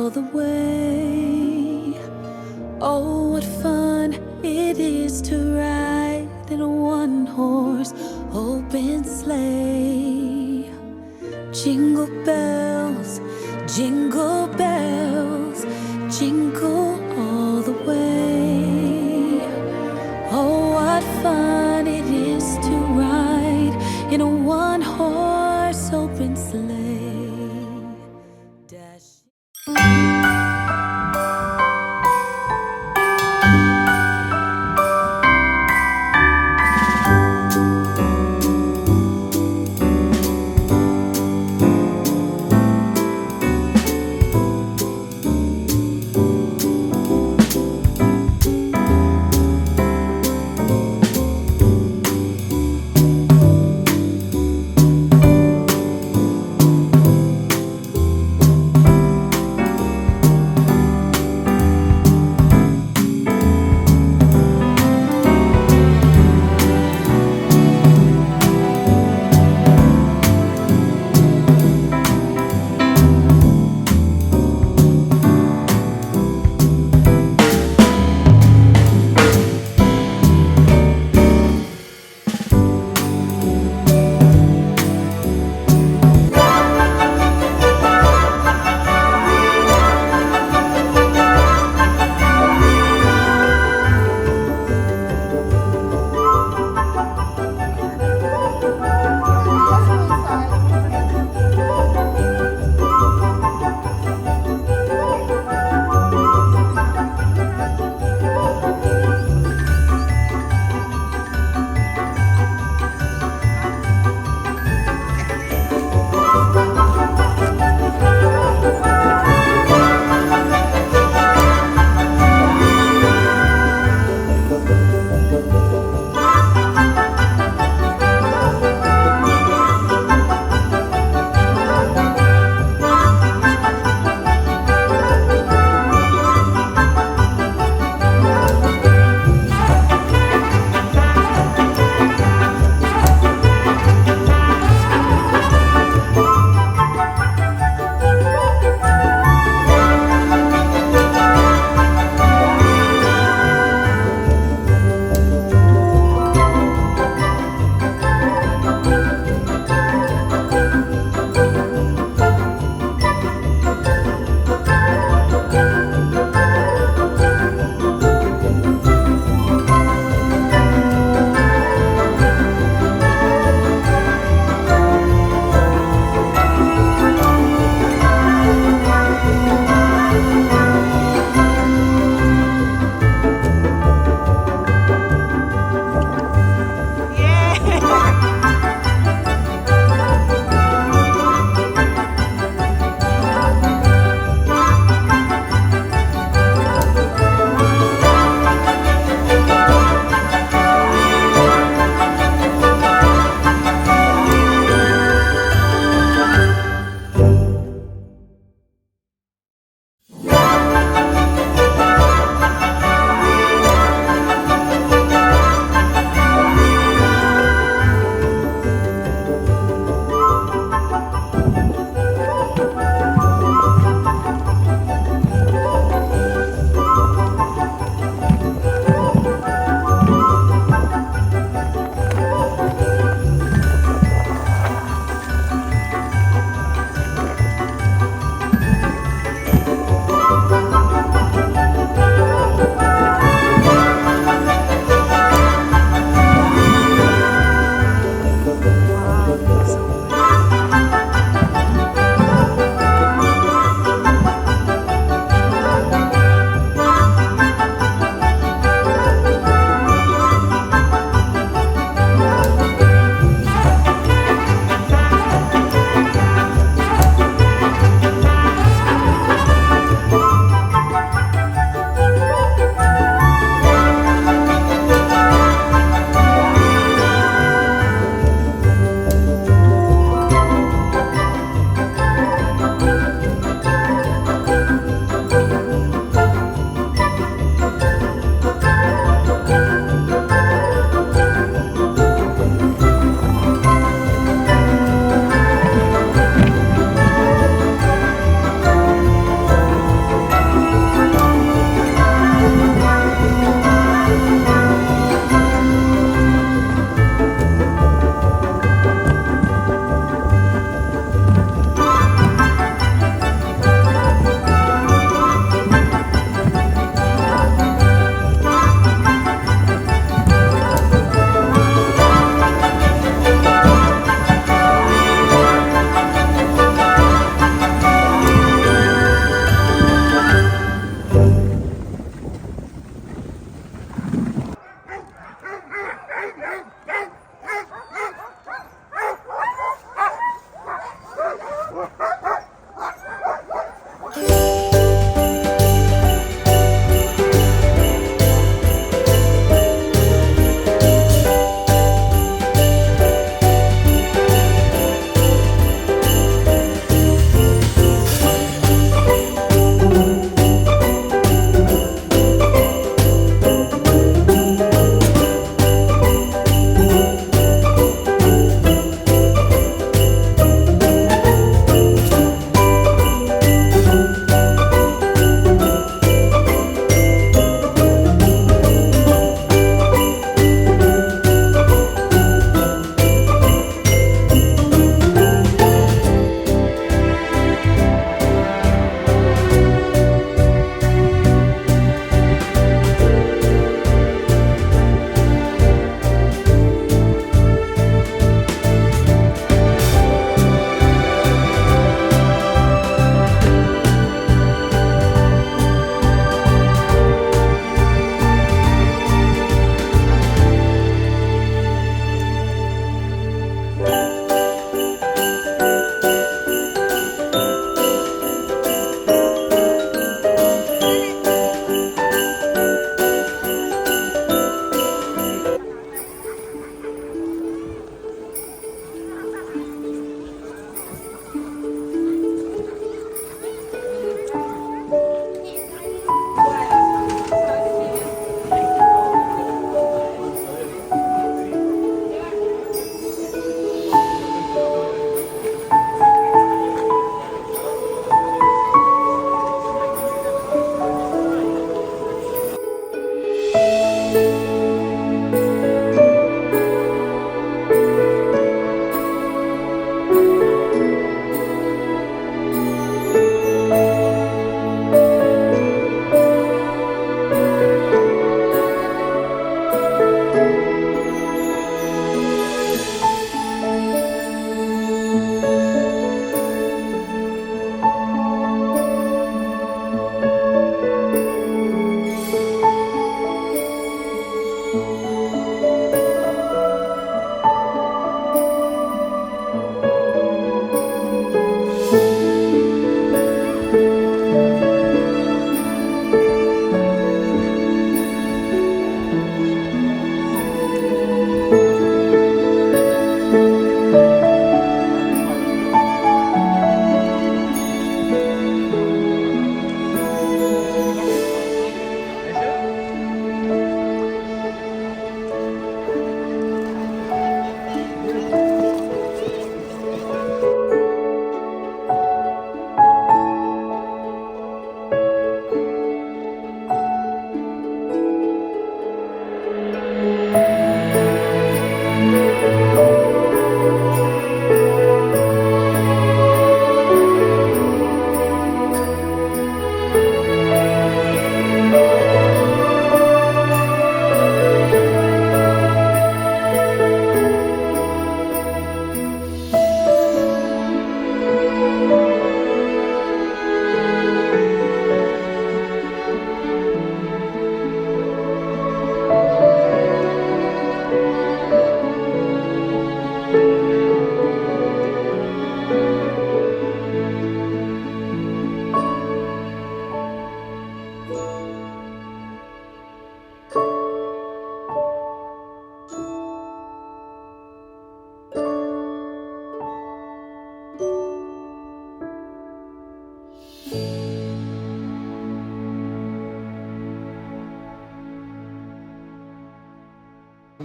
all the way. Oh, what fun it is to ride in a one-horse open sleigh. Jingle bells, jingle bells, jingle all the way. Oh, what fun it is to ride in a one-horse open sleigh. Dash.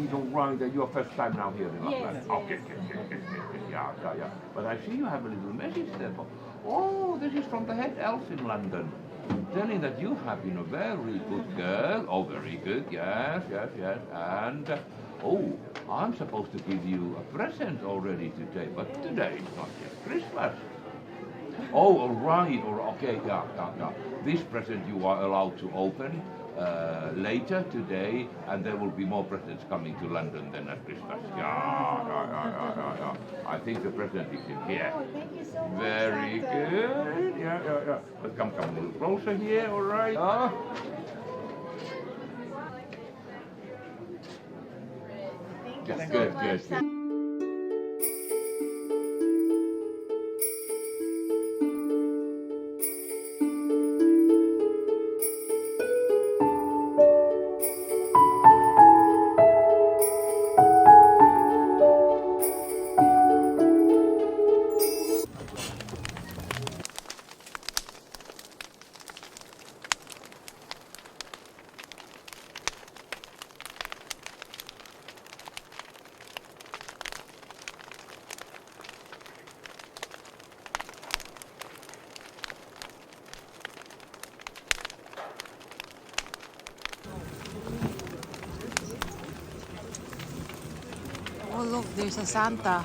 It's all right that your first time now here in Lapland. Yes, Okay, yeah. But I see you have a little message there. Oh, this is from the head elf in London, telling that you have been a very good girl. Oh, very good. Yes. And oh, I'm supposed to give you a present already today, but today is not yet Christmas. Oh, all right. Okay, yeah. This present you are allowed to open later today, and there will be more presents coming to London than at Christmas. Yeah. I think the present is in here. Oh, thank you so much. Very Santa. good. Yeah. But come a little closer here, all right? Thank Yeah, you so good, much. good. Santa. Oh look, there's a Santa.